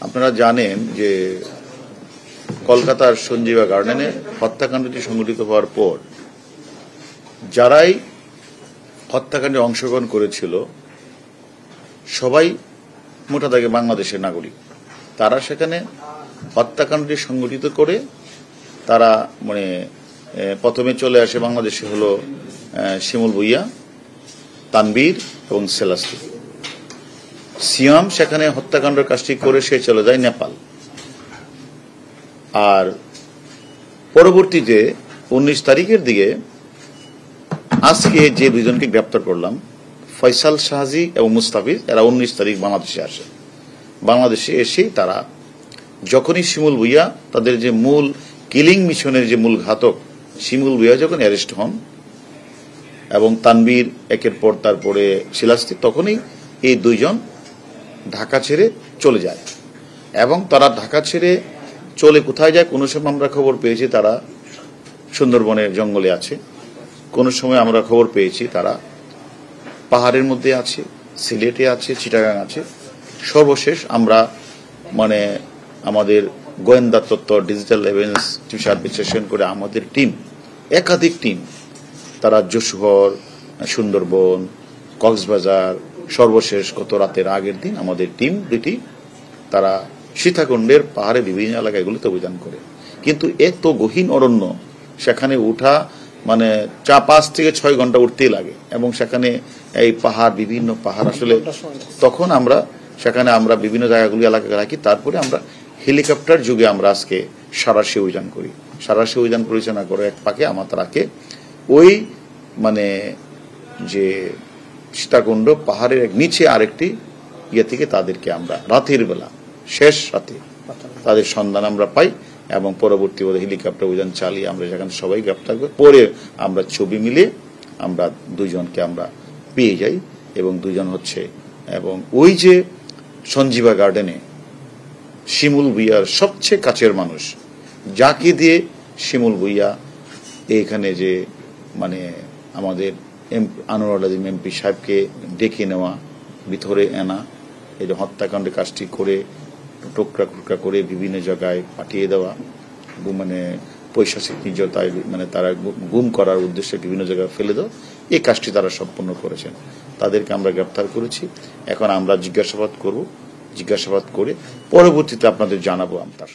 আপনারা জানেন যে কলকাতার সঞ্জীবা গার্ডেনে হত্যাকাণ্ডটি সংঘটিত হওয়ার পর যারাই হত্যাকাণ্ডে অংশগ্রহণ করেছিল সবাই মোটা দাগে বাংলাদেশের নাগরিক। তারা সেখানে হত্যাকাণ্ডটি সংঘটিত করে তারা প্রথমে চলে আসে বাংলাদেশে হলো শিমুল ভুইয়া, তানবীর এবং সেলাস্তি। সিয়াম সেখানে হত্যাকাণ্ডের কাজটি করে সে চলে যায় নেপাল। আর পরবর্তীতে 19 তারিখের দিকে আজকে যে দুজনকে গ্রেপ্তার করলাম, ফয়সাল শাহজি এবং মুস্তাফিজ, এরা 19 তারিখ বাংলাদেশে আসে। বাংলাদেশে এসে তারা যখনই শিমুল ভুইয়া, তাদের যে মূল কিলিং মিশনের যে মূল ঘাতক শিমুল ভুইয়া যখন অ্যারেস্ট হন এবং তানবীর একের পর তারপরে শিলাস্তি, তখনই এই দুইজন ঢাকা ছেড়ে চলে যায়। এবং তারা ঢাকা ছেড়ে চলে কোথায় যায়, কোনো সময় আমরা খবর পেয়েছি তারা সুন্দরবনের জঙ্গলে আছে, কোনো সময় আমরা খবর পেয়েছি তারা পাহাড়ের মধ্যে আছে, সিলেটে আছে, চিটাগাং আছে। সর্বশেষ আমরা আমাদের গোয়েন্দা তত্ত্ব ডিজিটাল এভিডেন্স বিশ্লেষণ করে আমাদের টিম, একাধিক টিম, তারা যশোর, সুন্দরবন, কক্সবাজার, সর্বশেষ গত রাতের আগের দিন আমাদের টিম দুটি তারা সীতাকুণ্ডের পাহাড়ে বিভিন্ন এলাকাগুলিতে অভিযান করে। কিন্তু এত গহীন অরণ্য, সেখানে উঠা 5 থেকে 6 ঘন্টা উঠতেই লাগে। এবং সেখানে এই পাহাড়, বিভিন্ন পাহাড়, আসলে তখন আমরা সেখানে বিভিন্ন জায়গাগুলি এলাকা রাখি। তারপরে আমরা হেলিকপ্টার যুগে আমরা আজকে সারাশি অভিযান করি। সারাশি অভিযান পরিচালনা করে এক পাকে আমার তারাকে ওই যে সীতাকুণ্ড পাহাড়ের নিচে আরেকটি থেকে তাদেরকে আমরা রাতের বেলা, শেষ রাতে তাদের সন্ধান আমরা পাই এবং পরবর্তী হেলিকপ্টার অভিযান চালিয়ে আমরা সেখানে সবাই গ্রেপ্তার করি। পরে আমরা ছবি মিলে আমরা দুইজনকে আমরা পেয়ে যাই এবং দুইজন হচ্ছে এবং ওই যে সঞ্জীবা গার্ডেনে শিমুল ভুইয়ার সবচেয়ে কাছের মানুষ, যাকে দিয়ে শিমুল ভুইয়া এইখানে যে আমাদের আনোয়ার আজিম এমপি সাহেবকে ডেকে নেওয়া, ভিতরে আনা, এই যে হত্যাকাণ্ডের কাজটি করে টুকরা টুকরা করে বিভিন্ন জায়গায় পাঠিয়ে দেওয়া, পৈশাচিক নির্যাতনায় তারা গুম করার উদ্দেশ্যে বিভিন্ন জায়গায় ফেলে দেওয়া, এই কাজটি তারা সম্পন্ন করেছেন। তাদেরকে আমরা গ্রেপ্তার করেছি। এখন আমরা জিজ্ঞাসাবাদ করব, জিজ্ঞাসাবাদ করে পরবর্তীতে আপনাদের জানাবো তার